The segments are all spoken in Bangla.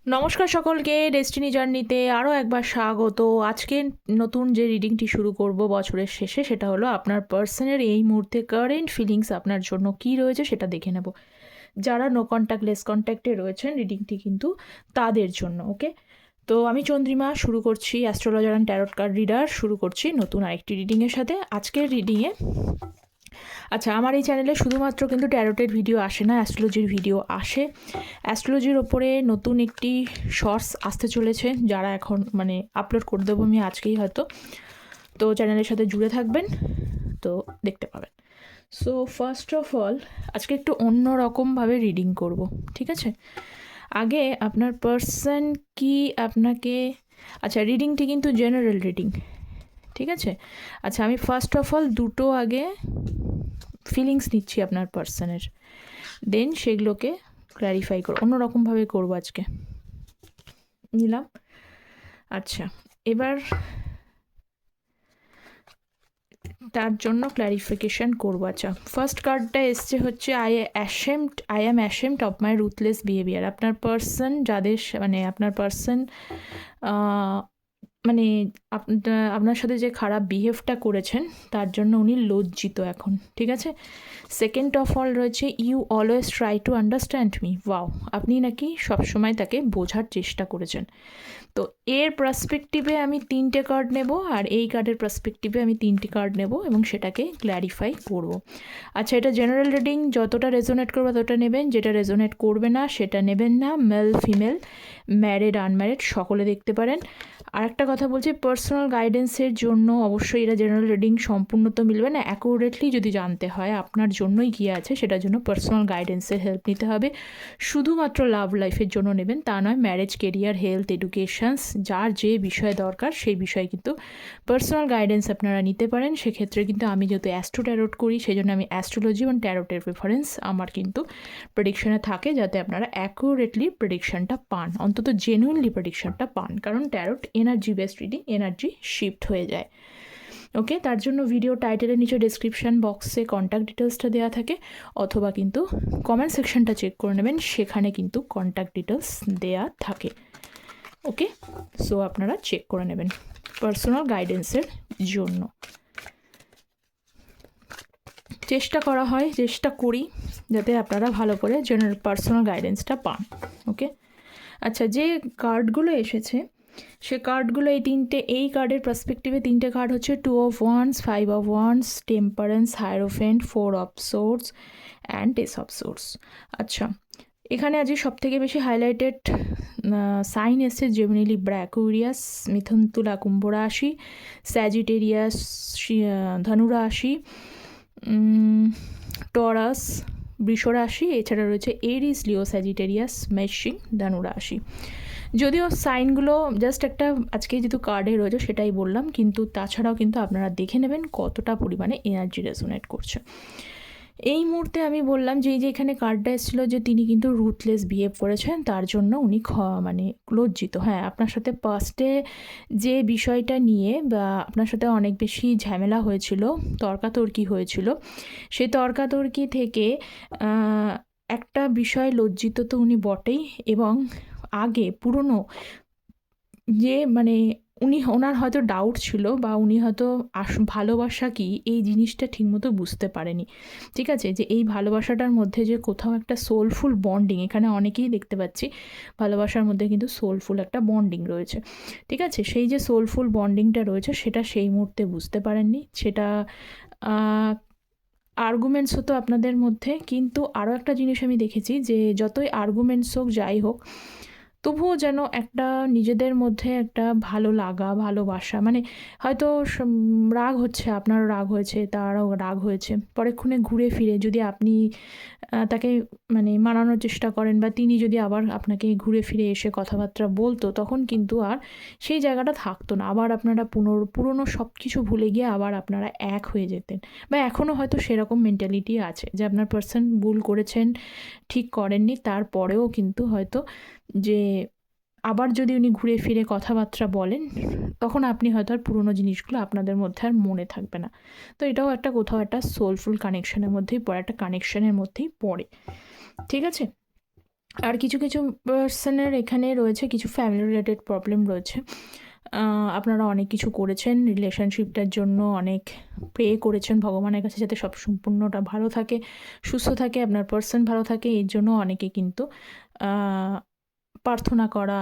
নমস্কার সকলকে, ডেস্টিনি জার্নিতে আরও একবার স্বাগত। আজকে নতুন যে রিডিংটি শুরু করব বছরের শেষে, সেটা হলো আপনার পার্সনের এই মুহূর্তে কারেন্ট ফিলিংস আপনার জন্য কী রয়েছে সেটা দেখে নেব। যারা নো কন্ট্যাক্ট লেস কন্ট্যাক্টে রয়েছেন, রিডিংটি কিন্তু তাদের জন্য। ওকে, তো আমি চন্দ্রিমা শুরু করছি, astrologer and tarot card reader, শুরু করছি নতুন আরেকটি রিডিংয়ের সাথে। আজকের রিডিংয়ে আচ্ছা, আমার এই চ্যানেলে শুধুমাত্র কিন্তু ট্যারোটের ভিডিও আসে না, অ্যাস্ট্রোলজির ভিডিও আসে। অ্যাস্ট্রোলজির ওপরে নতুন একটি শর্টস আসতে চলেছে, যারা এখন আপলোড করে দেবো আমি আজকেই হয়তো। তো চ্যানেলের সাথে জুড়ে থাকবেন, তো দেখতে পাবেন। সো ফার্স্ট অফ অল, আজকে একটু অন্য রকমভাবে রিডিং করব, ঠিক আছে? আগে আপনার পার্সন কি আপনাকে, আচ্ছা রিডিংটি কিন্তু জেনারেল রিডিং, ঠিক আছে? আচ্ছা, আমি ফার্স্ট অফ অল দুটো আগে ফিলিংস নিচ্ছি আপনার পার্সনের, দেন সেগুলোকে ক্ল্যারিফাই করো, অন্যরকমভাবে করবো আজকে। নিলাম। আচ্ছা, এবার তার জন্য ক্ল্যারিফিকেশান করবো। আচ্ছা, ফার্স্ট কার্ডটা এসছে হচ্ছে I am ashamed of my ruthless behaviour. আপনার পার্সন যাদের আপনার পার্সন আপনার সাথে যে খারাপ বিহেভটা করেছেন তার জন্য উনি লজ্জিত এখন, ঠিক আছে? সেকেন্ড অফ অল রয়েছে you always try to understand me. Wow, আপনি নাকি সবসময় তাকে বোঝার চেষ্টা করেছেন। তো এর পার্সপেক্টিভে আমি 3টে কার্ড নেব, আর এই কার্ডের পার্সপেক্টিভে আমি 3টে কার্ড নেব এবং সেটাকে ক্ল্যারিফাই করব। আচ্ছা, এটা জেনারেল রিডিং, যতটা রেজোনেট করবে ততটা নেবেন, যেটা রেজোনেট করবে না সেটা নেবেন না। মেল ফিমেল, ম্যারিড আনম্যারিড সকলে দেখতে পারেন। আর একটা কথা বলছি, পার্সোনাল গাইডেন্সের জন্য অবশ্যই এটা জেনারেল রিডিং সম্পূর্ণ তো মিলবে না, অ্যাকুরেটলি যদি জানতে হয় আপনার জন্যই কী আছে সেটার জন্য পার্সোনাল গাইডেন্সের হেল্প নিতে হবে। শুধুমাত্র লাভ লাইফের জন্য নেবেন তা নয়, ম্যারেজ, কেরিয়ার, হেলথ, এডুকেশনস, যার যে বিষয় দরকার সেই বিষয়ে কিন্তু পার্সোনাল গাইডেন্স আপনারা নিতে পারেন। সেক্ষেত্রে কিন্তু আমি যেহেতু অ্যাস্ট্রো ট্যারোট করি, সেই জন্য আমি অ্যাস্ট্রোলজি এবং ট্যারোটের প্রেফারেন্স আমার কিন্তু প্রেডিকশনে থাকে, যাতে আপনারা অ্যাকুরেটলি প্রেডিকশনটা পান, অন্তত জেনুইনলি প্রেডিকশনটা পান, কারণ tarot energy based reading, energy shift হয়ে যায়। ওকে, তার জন্য ভিডিও টাইটেলের নিচে ডেসক্রিপশান বক্সে কন্ট্যাক্ট ডিটেলসটা দেওয়া থাকে, অথবা কিন্তু কমেন্ট সেকশনটা চেক করে নেবেন, সেখানে কিন্তু কন্ট্যাক্ট ডিটেলস দেওয়া থাকে। ওকে, সো আপনারা চেক করে নেবেন পার্সোনাল গাইডেন্সের জন্য। চেষ্টা করি যাতে আপনারা ভালো করে জেনারেল পার্সোনাল গাইডেন্সটা পান। ওকে, আচ্ছা, যে কার্ডগুলো এসেছে সে কার্ডগুলো এই কার্ডের পার্সপেক্টিভে 3টে কার্ড হচ্ছে 2 of Wands, 5 of Wands, temperance, hierophant, 4 of Swords and Ace of Swords। আচ্ছা, এখানে আজকে সবথেকে বেশি হাইলাইটেড সাইন এসছে জেমিনি, লিব্রা, অ্যাকুয়ারিয়াস, মিথুন, তুলা, কুম্ভ রাশি, স্যাজিটেরিয়াস, ধনু রাশি, টরাস, বৃষ রাশি, এছাড়া রয়েছে এরিস, লিও, স্যাজিটেরিয়াস, মেষ, ধনু রাশি। যদিও সাইনগুলো জাস্ট একটা আজকে যেহেতু কার্ডে রয়েছে সেটাই বললাম, কিন্তু তাছাড়াও কিন্তু আপনারা দেখে নেবেন কতটা পরিমাণে এনার্জি রেজোনেট করছে। এই মুহূর্তে আমি বললাম যে এই যে এখানে কার্ডটা এসেছিল যে তিনি কিন্তু রুথলেস বিহেভ করেছেন, তার জন্য উনি লজ্জিত। হ্যাঁ, আপনার সাথে পাস্টে যে বিষয়টা নিয়ে বা আপনার সাথে অনেক বেশি ঝামেলা হয়েছিল, তর্কাতর্কি হয়েছিল, সেই তর্কাতর্কি থেকে একটা বিষয় লজ্জিত তো উনি বটেই, এবং আগে পুরনো যে ওনার হয়তো ডাউট ছিল, বা উনি হয়তো ভালোবাসা কি এই জিনিসটা ঠিকমতো বুঝতে পারেনি, ঠিক আছে? যে এই ভালোবাসাটার মধ্যে যে কোথাও একটা সোলফুল বন্ডিং, এখানে অনেকেই দেখতে পাচ্ছি ভালোবাসার মধ্যে কিন্তু সোলফুল একটা বন্ডিং রয়েছে, ঠিক আছে? সেই যে সোলফুল বন্ডিংটা রয়েছে সেটা সেই মুহূর্তে বুঝতে পারেননি, সেটা আর্গুমেন্টস হতো আপনাদের মধ্যে। কিন্তু আরও একটা জিনিস আমি দেখেছি যে যতই আর্গুমেন্টস হোক, যাই হোক, তবুও যেন একটা নিজেদের মধ্যে একটা ভালো লাগা, ভালোবাসা, হয়তো রাগ হচ্ছে, আপনারও রাগ হয়েছে, তারাও রাগ হয়েছে, পরেক্ষণে ঘুরে ফিরে যদি আপনি তাকে মানানোর চেষ্টা করেন, বা তিনি যদি আবার আপনাকে ঘুরে ফিরে এসে কথাবার্তা বলতো, তখন কিন্তু আর সেই জায়গাটা থাকতো না, আবার আপনারা পুরনো সব কিছু ভুলে গিয়ে আবার আপনারা এক হয়ে যেতেন। বা এখনও হয়তো সেরকম মেন্টালিটি আছে যে আপনার পার্সন ভুল করেছেন, ঠিক করেননি, তারপরেও কিন্তু হয়তো যে আবার যদি উনি ঘুরে ফিরে কথাবার্তা বলেন, তখন আপনি হয়তো আর পুরোনো জিনিসগুলো আপনাদের মধ্যে আর মনে থাকবে না। তো এটাও একটা কোথাও একটা সোলফুল কানেকশনের মধ্যেই পড়ে, একটা কানেকশনের মধ্যেই পড়ে, ঠিক আছে? আর কিছু কিছু পার্সনের এখানে রয়েছে কিছু ফ্যামিলি রিলেটেড প্রবলেম রয়েছে। আপনারা অনেক কিছু করেছেন রিলেশনশিপটার জন্য, অনেক প্রে করেছেন ভগবানের কাছে যাতে সব সম্পূর্ণটা ভালো থাকে, সুস্থ থাকে, আপনার পার্সন ভালো থাকে। এর জন্য অনেকে কিন্তু প্রার্থনা করা,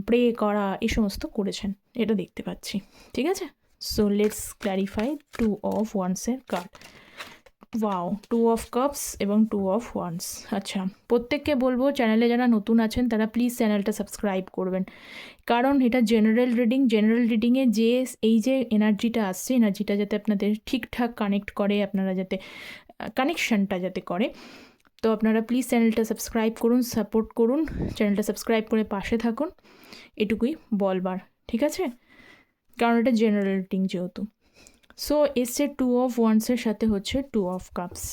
প্রে করা এই সমস্ত করেছেন, এটা দেখতে পাচ্ছি। ঠিক আছে, সো লেটস ক্ল্যারিফাই 2 অফ ওয়ান্সের কার্ড। ওয়াও, 2 অফ কাপস এবং 2 অফ ওয়ান্স। আচ্ছা, প্রত্যেককে বলবো চ্যানেলে যারা নতুন আছেন তারা প্লিজ চ্যানেলটা সাবস্ক্রাইব করবেন, কারণ এটা জেনারেল রিডিংয়ে যে এই যে এনার্জিটা আসছে, এনার্জিটা যাতে আপনাদের ঠিকঠাক কানেক্ট করে, আপনারা যাতে কানেকশানটা যাতে করে। তো আপনারা প্লিজ চ্যানেলটা সাবস্ক্রাইব করুন, সাপোর্ট করুন, চ্যানেলটা সাবস্ক্রাইব করে পাশে থাকুন, এটুকুই বলবার। ঠিক আছে, কারণ এটা জেনারেল রিডিং যেহেতু। সো এসছে 2 অফ ওয়ান্সের সাথে হচ্ছে 2 অফ কাপস।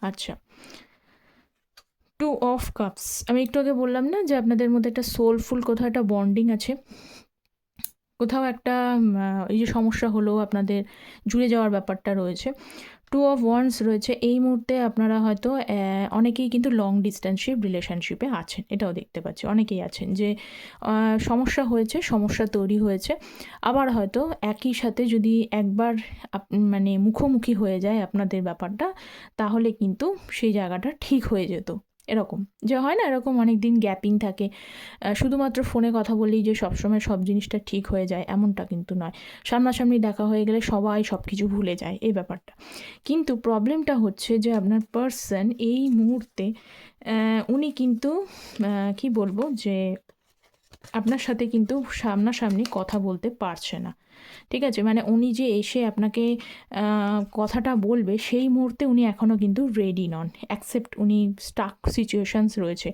আচ্ছা, 2 অফ কাপস, আমি একটু আগে বললাম না যে আপনাদের মধ্যে একটা সোলফুল কোথাও একটা বন্ডিং আছে, কোথাও একটা এই যে সমস্যা হলো আপনাদের জুড়ে যাওয়ার ব্যাপারটা রয়েছে। 2 অফ ওয়ান্স রয়েছে। এই মুহূর্তে আপনারা হয়তো অনেকেই কিন্তু লং ডিস্টেন্সশিপ রিলেশনশিপে আছেন, এটাও দেখতে পাচ্ছি অনেকেই আছেন যে সমস্যা হয়েছে, সমস্যা তৈরি হয়েছে। আবার হয়তো একই সাথে যদি একবার মানে মুখোমুখি হয়ে যায় আপনাদের ব্যাপারটা, তাহলে কিন্তু সেই জায়গাটা ঠিক হয়ে যেত। এরকম যে হয় না, এরকম অনেক দিন গ্যাপিং থাকে, শুধুমাত্র ফোনে কথা বললেই যে সবসময় সব জিনিসটা ঠিক হয়ে যায় এমনটা কিন্তু নয়। সামনাসামনি দেখা হয়ে গেলে সবাই সব কিছু ভুলে যায়, এই ব্যাপারটা। কিন্তু প্রবলেমটা হচ্ছে যে আপনার পার্সন এই মুহূর্তে উনি কিন্তু কি বলবো যে আপনার সাথে কিন্তু সামনাসামনি কথা বলতে পারছে না। ঠিক আছে, মানে উনি যে এসে আপনাকে কথাটা বলবে সেই মুহূর্তে উনি এখনও কিন্তু রেডি নন, অ্যাকসেপ্ট উনি স্টাক সিচুয়েশানস রয়েছে।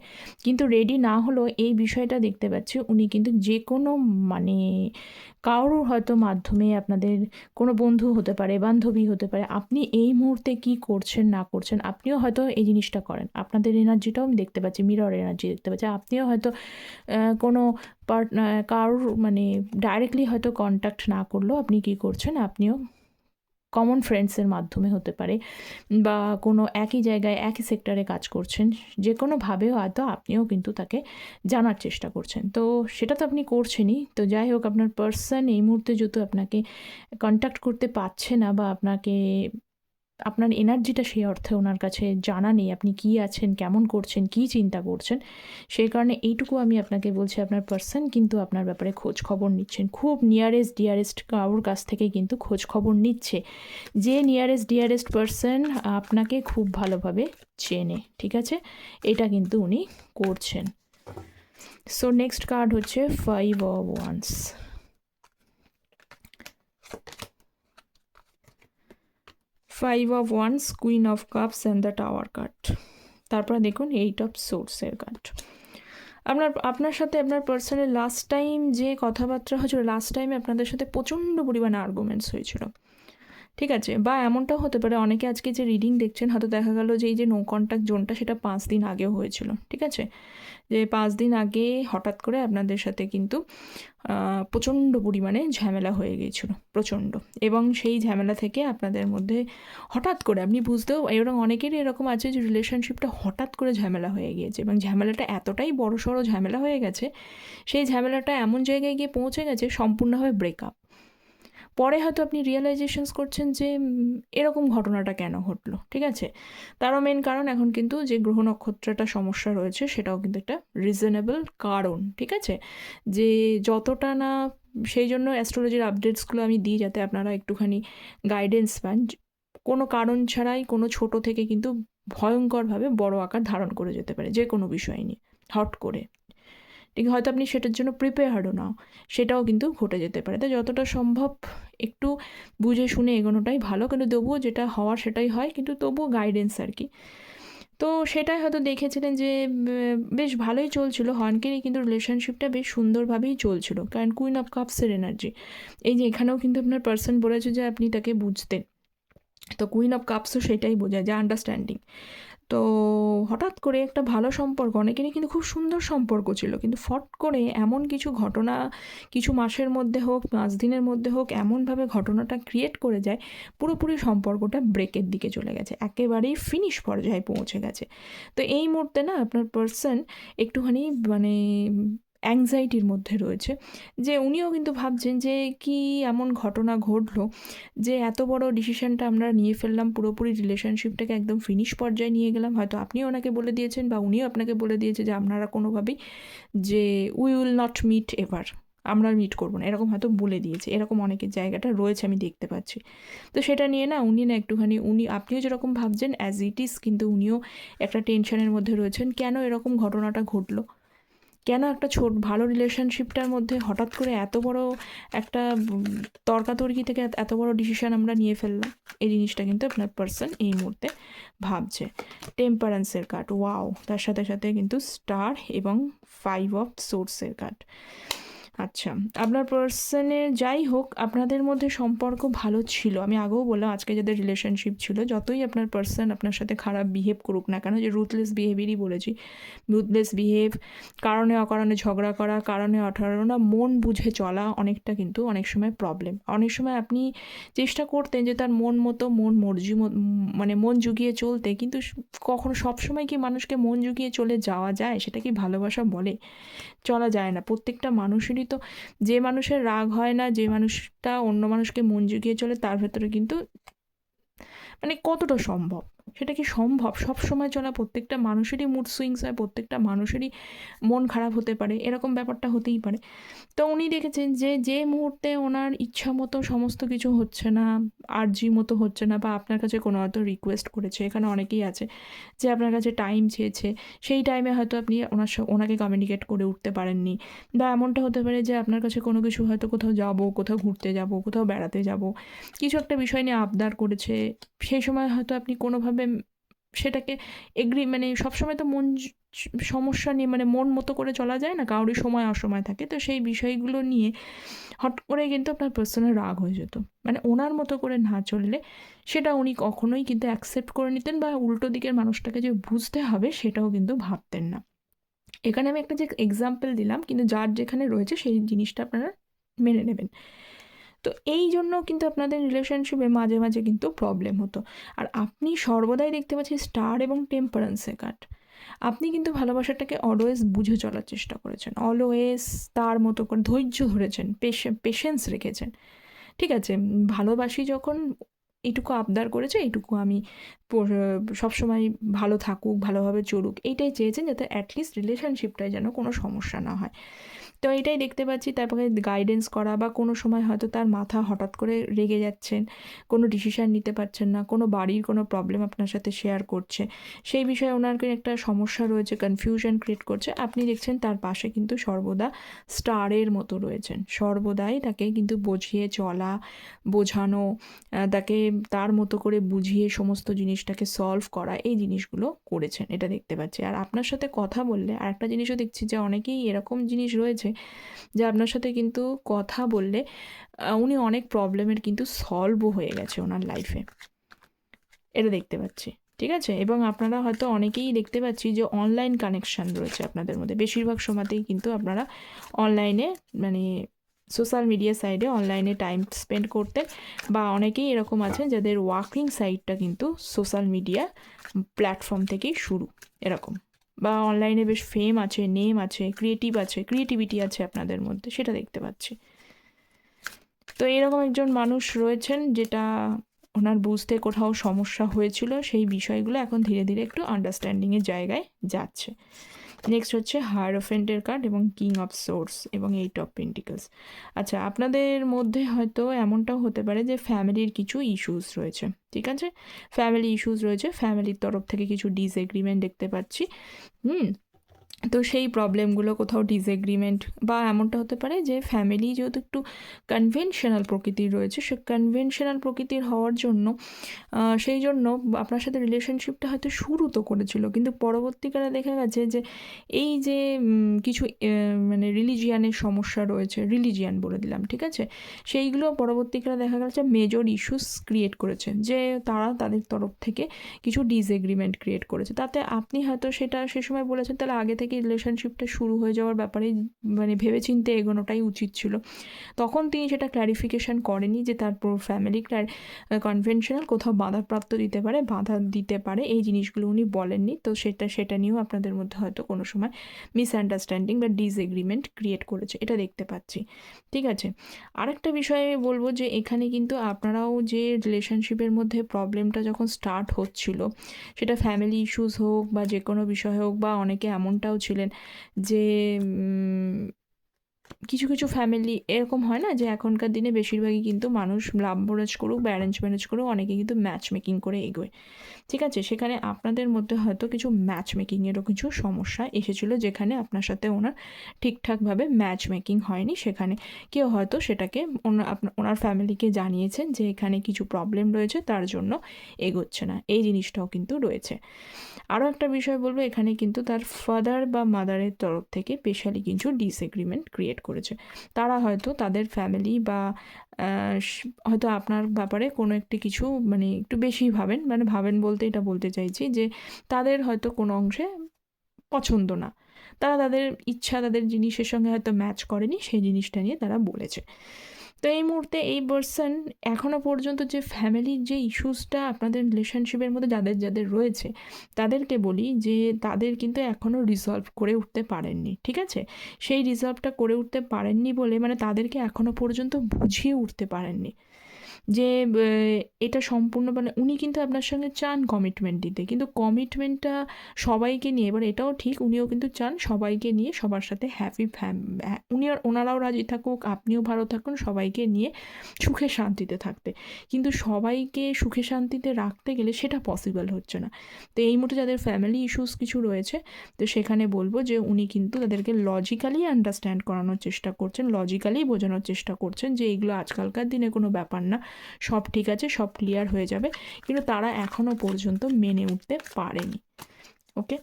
কিন্তু রেডি না হলেও এই বিষয়টা দেখতে পাচ্ছি উনি কিন্তু যে কোনো মানে কারোর হয়তো মাধ্যমে, আপনাদের কোনো বন্ধু হতে পারে, বান্ধবী হতে পারে, আপনি এই মুহূর্তে কি করছেন না করছেন, আপনিও হয়তো এই জিনিসটা করেন। আপনাদের এনার্জিটাও আমি দেখতে পাচ্ছি, মিরর এনার্জি দেখতে পাচ্ছি। আপনিও হয়তো কোনো কারোর মানে ডাইরেক্টলি হয়তো কন্ট্যাক্ট না করলেও আপনি কি করছেন, আপনিও কমন ফ্রেন্ডসের মাধ্যমে হতে পারে, বা কোনো একই জায়গায় একই সেক্টরে কাজ করছেন, যে কোনোভাবে হয়তো আপনিও কিন্তু তাকে জানার চেষ্টা করছেন। তো সেটা তো আপনি করছেনই। তো যাই হোক, আপনার পার্সন এই মুহূর্তে যেহেতু আপনাকে কন্ট্যাক্ট করতে পারছে না, বা আপনার এনার্জিটা সেই অর্থে ওনার কাছে জানা নেই, আপনি কী আছেন, কেমন করছেন, কী চিন্তা করছেন, সেই কারণে এইটুকু আমি আপনাকে বলছি, আপনার পার্সন কিন্তু আপনার ব্যাপারে খোঁজ খবর নিচ্ছেন। খুব নিয়ারেস্ট ডিয়ারেস্ট কারোর কাছ থেকে কিন্তু খোঁজ খবর নিচ্ছে, যে নিয়ারেস্ট ডিয়ারেস্ট পার্সন আপনাকে খুব ভালোভাবে চেনে। ঠিক আছে, এটা কিন্তু উনি করছেন। সো নেক্সট কার্ড হচ্ছে 5 of wands. 5 of wands, queen of cups and the tower card. তারপরে দেখুন 8 অফ সোর্সের কার্ড। আপনার সাথে আপনার পার্সনের লাস্ট টাইম যে কথাবার্তা হয়েছিল, লাস্ট টাইমে আপনাদের সাথে প্রচণ্ড পরিমাণে আর্গুমেন্টস হয়েছিল। ঠিক আছে, বা এমনটাও হতে পারে অনেকে আজকে যে রিডিং দেখছেন হয়তো দেখা গেল যে এই যে নো কন্ট্যাক্ট জোনটা সেটা 5 দিন আগেও হয়েছিল। ঠিক আছে, যে 5 দিন আগে হঠাৎ করে আপনাদের সাথে কিন্তু প্রচণ্ড পরিমাণে ঝামেলা হয়ে গিয়েছিল, প্রচণ্ড। এবং সেই ঝামেলা থেকে আপনাদের মধ্যে হঠাৎ করে আপনি বুঝতেও, এরকম অনেকেরই এরকম আছে যে রিলেশনশিপটা হঠাৎ করে ঝামেলা হয়ে গিয়েছে, এবং ঝামেলাটা এতটাই বড়সড় ঝামেলা হয়ে গেছে, সেই ঝামেলাটা এমন জায়গায় গিয়ে পৌঁছে গেছে সম্পূর্ণভাবে ব্রেকআপ। পরে হয়তো আপনি রিয়েলাইজেশনস করছেন যে এরকম ঘটনাটা কেন ঘটলো। ঠিক আছে, তারও মেন কারণ এখন কিন্তু যে গ্রহ নক্ষত্রটা সমস্যা রয়েছে সেটাও কিন্তু একটা রিজনেবল কারণ। ঠিক আছে, যে যতটা না, সেই জন্য অ্যাস্ট্রোলজির আপডেটসগুলো আমি দিই যাতে আপনারা একটুখানি গাইডেন্স পান। কোনো কারণ ছাড়াই কোনো ছোট থেকে কিন্তু ভয়ঙ্করভাবে বড় আকার ধারণ করে যেতে পারে যে কোনো বিষয় নিয়ে হট করে। ঠিক, হয়তো আপনি সেটার জন্য প্রিপেয়ার্ডও নাও, সেটাও কিন্তু ঘটে যেতে পারে। তাই যতটা সম্ভব একটু বুঝে শুনে এগোনোটাই ভালো, কিন্তু তবুও যেটা হওয়ার সেটাই হয়, কিন্তু তবুও গাইডেন্স আর কি। তো সেটাই হয়তো দেখেছিলেন যে বেশ ভালোই চলছিল হনকেরই, কিন্তু রিলেশনশিপটা বেশ সুন্দরভাবেই চলছিল, কারণ কুইন অফ কাপসের এনার্জি। এই যে এখানেও কিন্তু আপনার পার্সন বলেছে যে আপনি তাকে বুঝতেন, তো কুইন অফ কাপসও সেটাই বোঝায়, যে আন্ডারস্ট্যান্ডিং। তো হঠাৎ করে একটা ভালো সম্পর্ক, অনেকেরই কিন্তু খুব সুন্দর সম্পর্ক ছিল, কিন্তু ফট করে এমন কিছু ঘটনা কিছু মাসের মধ্যে হোক 5 দিনের মধ্যে হোক এমনভাবে ঘটনাটা ক্রিয়েট করে যায়, পুরোপুরি সম্পর্কটা ব্রেকের দিকে চলে গেছে, একেবারেই ফিনিশ পর্যায়ে পৌঁছে গেছে। তো এই মুহূর্তে না আপনার পার্সন একটুখানি মানে অ্যাংজাইটির মধ্যে রয়েছে, যে উনিও কিন্তু ভাবছেন যে কি এমন ঘটনা ঘটলো যে এত বড় ডিসিশনটা আমরা নিয়ে ফেললাম, পুরোপুরি রিলেশনশিপটাকে একদম ফিনিশ পর্যায়ে নিয়ে গেলাম। হয়তো আপনিও ওনাকে বলে দিয়েছেন বা উনিও আপনাকে বলে দিয়েছে যে আপনারা কোনোভাবেই যে we will not meet ever, আমরা মিট করবো না, এরকম হয়তো বলে দিয়েছে। এরকম অনেকের জায়গাটা রয়েছে, আমি দেখতে পাচ্ছি। তো সেটা নিয়ে না উনি না একটুখানি আপনিও যেরকম ভাবছেন অ্যাজ ইট ইজ, কিন্তু উনিও একটা টেনশনের মধ্যে রয়েছেন। কেন এরকম ঘটনাটা ঘটলো, কেন একটা ভালো রিলেশনশিপটার মধ্যে হঠাৎ করে এত বড় একটা তর্কাতর্কি থেকে এত বড় ডিসিশন আমরা নিয়ে ফেললাম, এই জিনিসটা কিন্তু আপনার পার্সন এই মুহূর্তে ভাবছে। টেম্পারেন্সের কার্ড, ওয়াও, তার সাথে সাথে কিন্তু স্টার এবং 5 অফ সোর্সের কার্ড। আচ্ছা, আপনার পার্সনের যাই হোক আপনাদের মধ্যে সম্পর্ক ভালো ছিল, আমি আগেও বললাম আজকে যাদের রিলেশনশিপ ছিল, যতই আপনার পার্সন আপনার সাথে খারাপ বিহেভ করুক না কেন, যে রুথলেস বিহেভিয়ারই বলেছি, রুথলেস বিহেভ, কারণে অকারণে ঝগড়া করা, কারণে অকারণে মন বুঝে চলা, অনেকটা কিন্তু অনেক সময় প্রবলেম। অনেক সময় আপনি চেষ্টা করতেন যে তার মন মতো মন মর্জি মানে মন জুগিয়ে চলতে, কিন্তু কখনো সবসময় কি মানুষকে মন জুগিয়ে চলে যাওয়া যায়? সেটা কি ভালোবাসা বলে? চলা যায় না। প্রত্যেকটা মানুষেরই তো, যে মানুষের রাগ হয় না, যে মানুষটা অন্য মানুষকে মন জুগিয়ে চলে, তার ভেতরে কিন্তু মানে কতটা সম্ভব, সেটা কি সম্ভব? সব সময় চলা, প্রত্যেকটা মানুষেরই মুড সুইংস হয়, প্রত্যেকটা মানুষেরই মন খারাপ হতে পারে, এরকম ব্যাপারটা হতেই পারে। তো উনি দেখেছেন যে যে মুহূর্তে ওনার ইচ্ছা মতো সমস্ত কিছু হচ্ছে না, আর্জি মতো হচ্ছে না, বা আপনার কাছে কোনো হয়তো রিকোয়েস্ট করেছে, এখানে অনেকেই আছে যে আপনার কাছে টাইম চেয়েছে, সেই টাইমে হয়তো আপনি ওনাকে কমিউনিকেট করে উঠতে পারেননি, বা এমনটা হতে পারে যে আপনার কাছে কোনো কিছু হয়তো কোথাও যাব, কোথাও ঘুরতে যাব, কোথাও বেড়াতে যাব, কিছু একটা বিষয় নিয়ে আবদার করেছে, সেই সময় হয়তো আপনি কোনোভাবে সেটাকে মানে সবসময় তো সমস্যা নিয়ে মানে মন মতো করে চলা যায় না, কারোরই সময় অসময় থাকে। তো সেই বিষয়গুলো নিয়ে হট করে কিন্তু আপনার পার্সোনাল রাগ হয়ে যেত, মানে ওনার মতো করে না চললে সেটা উনি কখনোই কিন্তু অ্যাকসেপ্ট করে নিতেন, বা উল্টো দিকের মানুষটাকে যে বুঝতে হবে সেটাও কিন্তু ভাবতেন না। এখানে আমি একটা যে এক্সাম্পল দিলাম, কিন্তু যার যেখানে রয়েছে সেই জিনিসটা আপনারা মেনে নেবেন। তো এই জন্য কিন্তু আপনাদের রিলেশনশিপে মাঝে মাঝে কিন্তু প্রবলেম হতো। আর আপনি সর্বদাই দেখতে পাচ্ছি স্টার এবং টেম্পারেন্সের কার্ড, আপনি কিন্তু ভালোবাসাটাকে অলওয়েজ বুঝে চলার চেষ্টা করেছেন, অলওয়েজ তার মতো করে ধৈর্য ধরেছেন, পেশেন্স রেখেছেন। ঠিক আছে, ভালোবাসি যখন, এইটুকু আবদার করেছে, এইটুকু আমি সবসময় ভালো থাকুক, ভালোভাবে চলুক, এইটাই চেয়েছেন, যাতে অ্যাটলিস্ট রিলেশনশিপটায় যেন কোনো সমস্যা না হয়। তো এটাই দেখতে পাচ্ছি। তারপরে গাইডেন্স করা, বা কোনো সময় হয়তো তার মাথা হঠাৎ করে রেগে যাচ্ছেন, কোনো ডিসিশান নিতে পারছেন না, কোনো বাড়ির কোনো প্রবলেম আপনার সাথে শেয়ার করছে, সেই বিষয়ে ওনার একটা সমস্যা রয়েছে, কনফিউশন ক্রিয়েট করছে, আপনি দেখছেন তার পাশে কিন্তু সর্বদা স্টারের মতো রয়েছেন, সর্বদাই তাকে কিন্তু বুঝিয়ে চলা, বোঝানো, তাকে তার মতো করে বুঝিয়ে সমস্ত জিনিসটাকে সলভ করা, এই জিনিসগুলো করেছেন, এটা দেখতে পাচ্ছি। আর আপনার সাথে কথা বললে আর একটা জিনিসও দেখছি, যে অনেকেই এরকম জিনিস রয়েছে যে আপনার সাথে কিন্তু কথা বললে উনি অনেক প্রবলেমের কিন্তু সলভও হয়ে গেছে ওনার লাইফে, এটা দেখতে পাচ্ছি। ঠিক আছে, এবং আপনারা হয়তো অনেকেই দেখতে পাচ্ছি যে অনলাইন কানেকশান রয়েছে আপনাদের মধ্যে, বেশিরভাগ সময়তেই কিন্তু আপনারা অনলাইনে মানে সোশ্যাল মিডিয়া সাইডে অনলাইনে টাইম স্পেন্ড করতে, বা অনেকেই এরকম আছেন যাদের ওয়ার্কিং সাইটটা কিন্তু সোশ্যাল মিডিয়া প্ল্যাটফর্ম থেকেই শুরু, এরকম, বা অনলাইনে বেশ ফেম আছে, নেম আছে, ক্রিয়েটিভিটি আছে আপনাদের মধ্যে, সেটা দেখতে পাচ্ছি। তো এরকম একজন মানুষ রয়েছেন, যেটা ওনার বুঝতে কোথাও সমস্যা হয়েছিল, সেই বিষয়গুলো এখন ধীরে ধীরে একটু আন্ডারস্ট্যান্ডিংয়ের জায়গায় যাচ্ছে। নেক্সট হচ্ছে হায়ারোফেন্টের কার্ড এবং কিং অফ সোর্স এবং 8 অফ পেন্টিকলস। আচ্ছা, আপনাদের মধ্যে হয়তো এমনটাও হতে পারে যে ফ্যামিলির কিছু ইস্যুস রয়েছে। ঠিক আছে, ফ্যামিলি ইস্যুস রয়েছে, ফ্যামিলির তরফ থেকে কিছু ডিসএগ্রিমেন্ট দেখতে পাচ্ছি। তো সেই প্রবলেমগুলো কোথাও ডিসএগ্রিমেন্ট বা এমনটা হতে পারে যে ফ্যামিলি যেহেতু একটু কনভেনশনাল প্রকৃতির রয়েছে, সে কনভেনশনাল প্রকৃতির হওয়ার জন্য সেই জন্য আপনার সাথে রিলেশনশিপটা হয়তো শুরু তো করেছিল, কিন্তু পরবর্তীকালে দেখা গেছে যে এই যে কিছু মানে রিলিজিয়ানের সমস্যা রয়েছে, রিলিজিয়ান বলে দিলাম, ঠিক আছে, সেইগুলো পরবর্তীকালে দেখা গেছে মেজর ইস্যুস ক্রিয়েট করেছে, যে তারা তাদের তরফ থেকে কিছু ডিসএগ্রিমেন্ট ক্রিয়েট করেছে। তাতে আপনি হয়তো সেটা সে সময় বলেছেন তাহলে আগে থেকে রিলেশনশিপটা শুরু হয়ে যাওয়ার ব্যাপারে মানে ভেবেচিন্তে এগোনোটাই উচিত ছিল। তখন তিনি সেটা ক্ল্যারিফিকেশান করেনি যে তার ফ্যামিলি কনভেনশনাল কোথাও বাধাপ্রাপ্ত বাধা দিতে পারে, এই জিনিসগুলো উনি বলেননি। তো সেটা নিয়েও আপনাদের মধ্যে হয়তো কোনো সময় মিসআন্ডারস্ট্যান্ডিং বা ডিসএগ্রিমেন্ট ক্রিয়েট করেছে, এটা দেখতে পাচ্ছি, ঠিক আছে। আরেকটা বিষয়ে বলবো যে এখানে কিন্তু আপনারাও যে রিলেশনশিপের মধ্যে প্রবলেমটা যখন স্টার্ট হচ্ছিল, সেটা ফ্যামিলি ইস্যুস হোক বা যে কোনো বিষয় হোক, বা অনেকে এমনটাও ছিলেন যে কিছু কিছু ফ্যামিলি এরকম হয় না যে এখনকার দিনে বেশিরভাগই কিন্তু মানুষ লাভ ম্যারেজ করুক বা অ্যারেঞ্জ ম্যারেজ করুক, অনেকে কিন্তু ম্যাচ মেকিং করে এগোয়, ঠিক আছে। সেখানে আপনাদের মধ্যে হয়তো কিছু ম্যাচ মেকিংয়েরও কিছু সমস্যা এসেছিলো, যেখানে আপনার সাথে ওনার ঠিকঠাকভাবে ম্যাচ মেকিং হয়নি। সেখানে কেউ হয়তো সেটাকে ওনার ফ্যামিলিকে জানিয়েছেন যে এখানে কিছু প্রবলেম রয়েছে, তার জন্য এগোচ্ছে না, এই জিনিসটাও কিন্তু রয়েছে। আরও একটা বিষয় বলবো, এখানে কিন্তু তার ফাদার বা মাদারের তরফ থেকে স্পেশালি কিছু ডিসএগ্রিমেন্ট ক্রিয়েট করেছে। তারা হয়তো তাদের ফ্যামিলি বা হয়তো আপনার ব্যাপারে কোনো একটি কিছু মানে একটু বেশি ভাবেন বলতে এটা বলতে চাইছি যে তাদের হয়তো কোনো অংশে পছন্দ না, তারা তাদের ইচ্ছা তাদের জিনিসের সঙ্গে হয়তো ম্যাচ করেনি, সেই জিনিসটা নিয়ে তারা বলেছে। তো এই মুহূর্তে এই পার্সন এখনও পর্যন্ত যে ফ্যামিলির যে ইস্যুসটা আপনাদের রিলেশনশিপের মধ্যে যাদের যাদের রয়েছে, তাদেরকে বলি যে তাদের কিন্তু এখনও রিজলভ করে উঠতে পারেননি, ঠিক আছে। সেই রিজলভটা করে উঠতে পারেননি বলে মানে তাদেরকে এখনও পর্যন্ত বুঝিয়ে উঠতে পারেননি যে এটা সম্পূর্ণ মানে উনি কিন্তু আপনার সঙ্গে চান কমিটমেন্ট দিতে, কিন্তু কমিটমেন্টটা সবাইকে নিয়ে, এবার এটাও ঠিক উনিও কিন্তু চান সবাইকে নিয়ে সবার সাথে ওনারাও রাজি থাকুক, আপনিও ভালো থাকুন, সবাইকে নিয়ে সুখে শান্তিতে থাকতে। কিন্তু সবাইকে সুখে শান্তিতে রাখতে গেলে সেটা পসিবল হচ্ছে না। তো এই মুহূর্তে যাদের ফ্যামিলি ইস্যুস কিছু রয়েছে, তো সেখানে বলবো যে উনি কিন্তু তাদেরকে লজিক্যালি আন্ডারস্ট্যান্ড করানোর চেষ্টা করছেন, লজিক্যালি বোঝানোর চেষ্টা করছেন যে এগুলো আজকালকার দিনে কোনো ব্যাপার না, সব ঠিক আছে, সব ক্লিয়ার হয়ে যাবে, কিন্তু তারা এখনও পর্যন্ত মেনে উঠতে পারেনি। ওকে,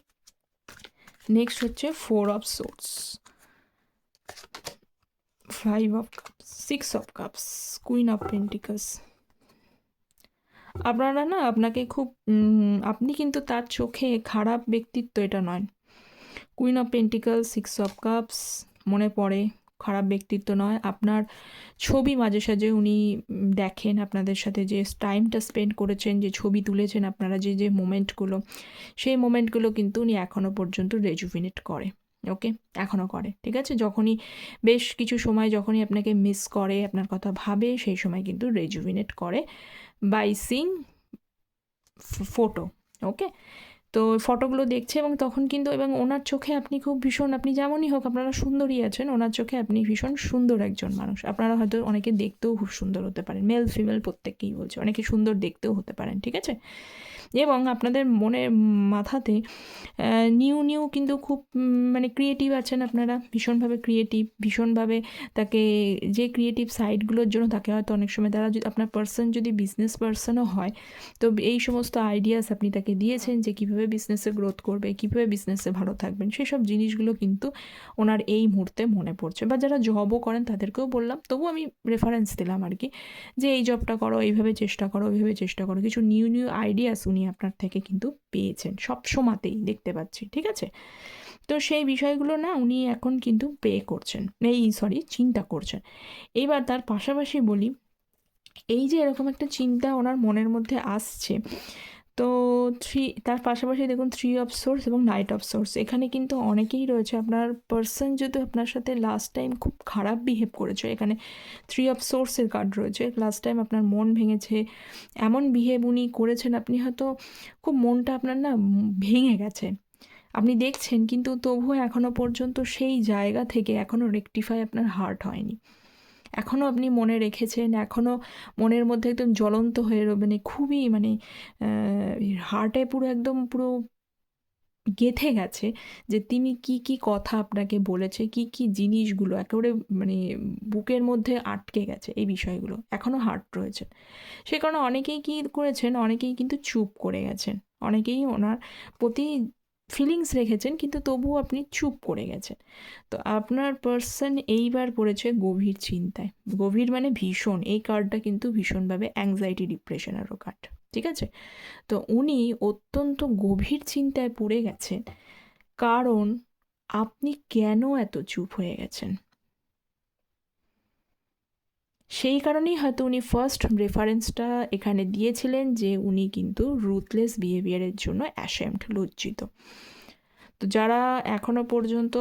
নেক্সট হচ্ছে 4 of swords, 5 of cups, 6 of cups, queen of pentacles. আপনারা না আপনাকে খুব আপনি কিন্তু তার চোখে খারাপ ব্যক্তিত্ব এটা নয়। Queen of pentacles, 6 of cups মনে পড়ে, খারাপ ব্যক্তিত্ব নয়। আপনার ছবি মাঝে সাঝে উনি দেখেন, আপনাদের সাথে যে টাইমটা স্পেন্ড করেছেন, যে ছবি তুলেছেন আপনারা, যে যে মোমেন্টগুলো, সেই মোমেন্টগুলো কিন্তু উনি এখনও পর্যন্ত রেজুভিনেট করে। ওকে, এখনও করে, ঠিক আছে। যখনই বেশ কিছু সময় যখনই আপনাকে মিস করে, আপনার কথা ভাবে, সেই সময় কিন্তু রেজুভিনেট করে বাই সিং ফটো। ওকে, তো ফটোগুলো দেখছে এবং তখন কিন্তু এবং ওনার চোখে আপনি খুব ভীষণ, আপনি যেমনই হোক আপনারা সুন্দরী আছেন, ওনার চোখে আপনি ভীষণ সুন্দর একজন মানুষ। আপনারা হয়তো অনেকে দেখতেও খুব সুন্দর হতে পারেন, মেল ফিমেল প্রত্যেককেই বলছে, অনেকে সুন্দর দেখতেও হতে পারেন, ঠিক আছে। এবং আপনাদের মনের মাথাতে নিউ কিন্তু খুব মানে ক্রিয়েটিভ আছেন আপনারা, ভীষণভাবে ক্রিয়েটিভ, ভীষণভাবে তাকে যে ক্রিয়েটিভ সাইডগুলোর জন্য তাকে হয়তো অনেক সময় তারা যদি আপনার পার্সন যদি বিজনেস পার্সনও হয়, তো এই সমস্ত আইডিয়াস আপনি তাকে দিয়েছেন যে কীভাবে বিজনেসে গ্রোথ করবে, কীভাবে বিজনেসে ভালো থাকবেন, সেসব জিনিসগুলো কিন্তু ওনার এই মুহূর্তে মনে পড়ছে। বা যারা জবও করেন তাদেরকেও বললাম, তবু আমি রেফারেন্স দিলাম আর কি, যে এই জবটা করো, এইভাবে চেষ্টা করো, ওইভাবে চেষ্টা করো, কিছু নিউ আইডিয়াস উনি আপনার থেকে কিন্তু পেয়েছেন সব সময়তেই দেখতে পাচ্ছি, ঠিক আছে। তো সেই বিষয়গুলো না উনি এখন কিন্তু করছেন, চিন্তা করছেন। এইবার তার পাশাপাশি বলি, এই যে এরকম একটা চিন্তা ওনার মনের মধ্যে আসছে, তো তার পাশাপাশি দেখুন 3 অফ সোর্স এবং নাইট অফ সোর্স, এখানে কিন্তু অনেকেই রয়েছে। আপনার পার্সন যদি আপনার সাথে লাস্ট টাইম খুব খারাপ বিহেভ করেছে, এখানে 3 অফ সোর্সের কার্ড রয়েছে, লাস্ট টাইম আপনার মন ভেঙেছে, এমন বিহেভ উনি করেছেন, আপনি হয়তো খুব মনটা আপনার না ভেঙে গেছে, আপনি দেখছেন, কিন্তু তবুও এখনও পর্যন্ত সেই জায়গা থেকে এখনও রেকটিফাই আপনার হার্ট হয়নি, এখনও আপনি মনে রেখেছেন, এখনও মনের মধ্যে একদম জ্বলন্ত হয়ে মানে খুবই মানে হার্টে পুরো একদম পুরো গেঁথে গেছে যে তিনি কি কি কথা আপনাকে বলেছে, কি কি জিনিসগুলো একেবারে মানে বুকের মধ্যে আটকে গেছে এই বিষয়গুলো এখনও হার্ট রয়েছে। সে কারণে অনেকেই কী করেছেন, অনেকেই কিন্তু চুপ করে গেছেন, অনেকেই ওনার প্রতি ফিলিংস রেখেছেন কিন্তু তবুও আপনি চুপ করে গেছেন। তো আপনার পার্সন এইবার পড়েছে গভীর চিন্তায়, গভীর মানে ভীষণ, এই কার্ডটা কিন্তু ভীষণভাবে অ্যাংজাইটি ডিপ্রেশনেরও কার্ড, ঠিক আছে? তো উনি অত্যন্ত গভীর চিন্তায় পড়ে গেছেন, কারণ আপনি কেন এত চুপ হয়ে গেছেন। সেই কারণেই হয়তো উনি ফার্স্ট রেফারেন্সটা এখানে দিয়েছিলেন যে উনি কিন্তু রুথলেস বিহেভিয়ারের জন্য অ্যাশেমড, লজ্জিত। তো যারা এখনও পর্যন্ত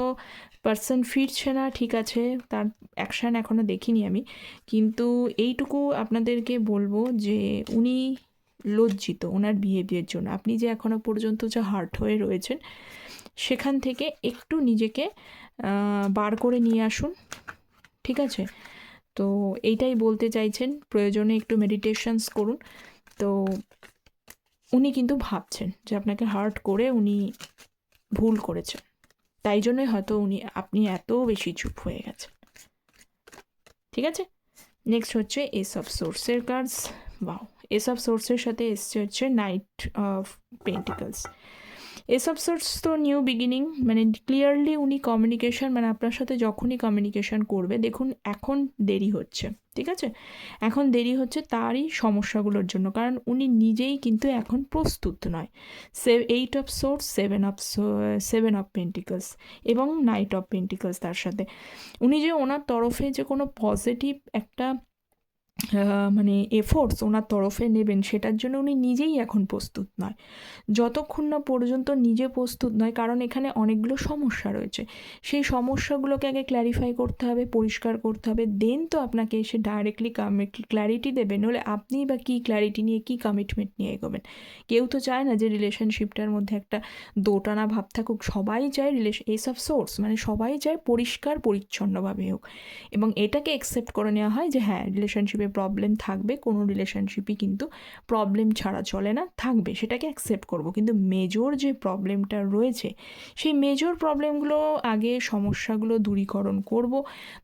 পার্সন ফিরছে না, ঠিক আছে, তার অ্যাকশান এখনও দেখিনি আমি, কিন্তু এইটুকু আপনাদেরকে বলবো যে উনি লজ্জিত ওনার বিহেভিয়ার জন্য। আপনি যে এখনও পর্যন্ত যা হার্ট হয়ে রয়েছেন সেখান থেকে একটু নিজেকে বার করে নিয়ে আসুন, ঠিক আছে? তো এইটাই বলতে চাইছেন, প্রয়োজনে একটু মেডিটেশনস করুন। তো উনি কিন্তু ভাবছেন যে আপনাকে হার্ট করে উনি ভুল করেছেন, তাই জন্যই হয়তো আপনি এত বেশি চুপ হয়ে গেছেন, ঠিক আছে? নেক্সট হচ্ছে এস অফ সোর্সের কার্ডস। বাও, এস অফ সোর্সের সাথে এসছে হচ্ছে night of pentacles. S of swords তো নিউ বিগিনিং, মানে ক্লিয়ারলি উনি কমিউনিকেশন, মানে আপনার সাথে যখনই কমিউনিকেশন করবে, দেখুন এখন দেরি হচ্ছে, ঠিক আছে? এখন দেরি হচ্ছে তারই সমস্যাগুলোর জন্য, কারণ উনি নিজেই কিন্তু এখন প্রস্তুত নয়। 8 অফ সোর্স, 7 অফ পেন্টিকলস এবং নাইট অফ পেন্টিকলস, তার সাথে উনি যে ওনার তরফে যে কোনো পজিটিভ একটা মানে এফোর্টস ওনার তরফে নেবেন, সেটার জন্য উনি নিজেই এখন প্রস্তুত নয়। যতক্ষণ না পর্যন্ত নিজে প্রস্তুত নয়, কারণ এখানে অনেকগুলো সমস্যা রয়েছে, সেই সমস্যাগুলোকে আগে ক্ল্যারিফাই করতে হবে, পরিষ্কার করতে হবে, দেন তো আপনাকে এসে ডাইরেক্টলি ক্ল্যারিটি দেবেন। হলে আপনি বা কী ক্ল্যারিটি নিয়ে, কী কমিটমেন্ট নিয়ে এগোবেন? কেউ তো চায় না যে রিলেশনশিপটার মধ্যে একটা দোটানা ভাব থাকুক। সবাই চায় এস অফ সোর্স মানে সবাই চায় পরিষ্কার পরিচ্ছন্নভাবে হোক, এবং এটাকে অ্যাকসেপ্ট করে নেওয়া হয় যে হ্যাঁ, রিলেশনশিপে প্রবলেম থাকবে, কোনো রিলেশনশিপই কিন্তু প্রবলেম ছাড়া চলে না, থাকবে, সেটাকে অ্যাকসেপ্ট করব। কিন্তু মেজর যে প্রবলেমটা রয়েছে, সেই মেজর প্রবলেমগুলো আগে, সমস্যাগুলো দূরীকরণ করব,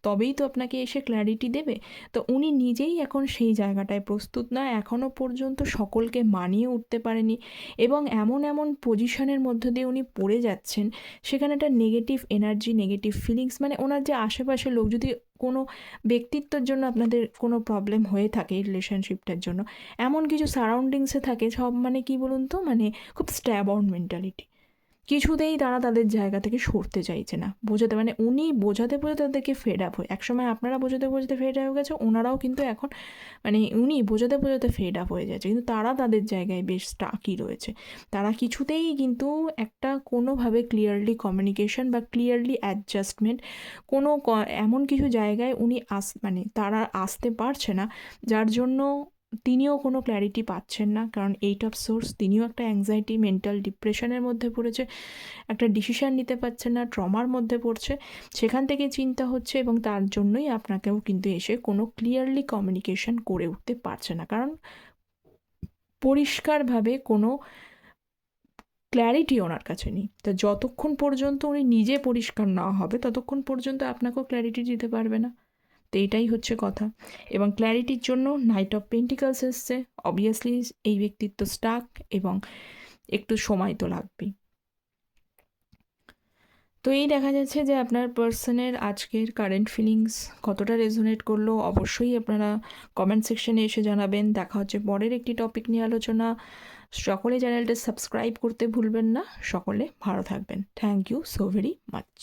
তবেই তো আপনাকে এসে ক্ল্যারিটি দেবে। তো উনি নিজেই এখন সেই জায়গাটায় প্রস্তুত নয়, এখনও পর্যন্ত সকলকে মানিয়ে উঠতে পারেনি, এবং এমন এমন পজিশনের মধ্য দিয়ে উনি পড়ে যাচ্ছেন, সেখানে একটা নেগেটিভ এনার্জি, নেগেটিভ ফিলিংস, মানে ওনার যে আশেপাশের লোক, যদি কোনো ব্যক্তিত্বের জন্য আপনাদের কোনো প্রবলেম হয়ে থাকে এই রিলেশনশিপটার জন্য, এমন কিছু সারাউন্ডিংসে থাকে সব, মানে কি বলুন তো, মানে খুব স্ট্যাব অন মেন্টালিটি, কিছুতেই তারা তাদের জায়গা থেকে সরতে চাইছে না, বোঝাতে, মানে উনি বোঝাতে বোঝাতে তাদেরকে ফেড আপ হয়। একসময় আপনারা বোঝাতে বোঝাতে ফেড আপ হয়ে গেছে, ওনারাও কিন্তু এখন মানে উনি বোঝাতে বোঝাতে ফেড আপ হয়ে যাচ্ছে, কিন্তু তারা তাদের জায়গায় বেশ স্টাকই রয়েছে। তারা কিছুতেই কিন্তু একটা কোনোভাবে ক্লিয়ারলি কমিউনিকেশন বা ক্লিয়ারলি অ্যাডজাস্টমেন্ট, কোনো এমন কিছু জায়গায় উনি মানে তারা আসতে পারছে না, যার জন্য তিনিও কোনো ক্ল্যারিটি পাচ্ছেন না। কারণ 8 অফ সোর্স, তিনিও একটা অ্যাংজাইটি, মেন্টাল ডিপ্রেশনের মধ্যে পড়েছে, একটা ডিসিশান নিতে পারছেন না, ট্রমার মধ্যে পড়ছে, সেখান থেকে চিন্তা হচ্ছে, এবং তার জন্যই আপনাকেও কিন্তু এসে কোনো ক্লিয়ারলি কমিউনিকেশন করে উঠতে পারছে না, কারণ পরিষ্কারভাবে কোনো ক্ল্যারিটি ওনার কাছে নেই। তো যতক্ষণ পর্যন্ত উনি নিজে পরিষ্কার না হবে, ততক্ষণ পর্যন্ত আপনাকেও ক্ল্যারিটি দিতে পারবে না। তো এটাই হচ্ছে কথা, এবং ক্ল্যারিটির জন্য নাইট অফ পেন্টিকলস এসছে। অবভিয়াসলি এই ব্যক্তিত্ব স্টাক, এবং একটু সময় তো লাগবেই। তো এই দেখা যাচ্ছে যে আপনার পার্সনের আজকের কারেন্ট ফিলিংস কতটা রেজোনেট করলো, অবশ্যই আপনারা কমেন্ট সেকশনে এসে জানাবেন। দেখা হচ্ছে পরের একটি টপিক নিয়ে আলোচনা। সকলে চ্যানেলটা সাবস্ক্রাইব করতে ভুলবেন না। সকলে ভালো থাকবেন। Thank you so very much.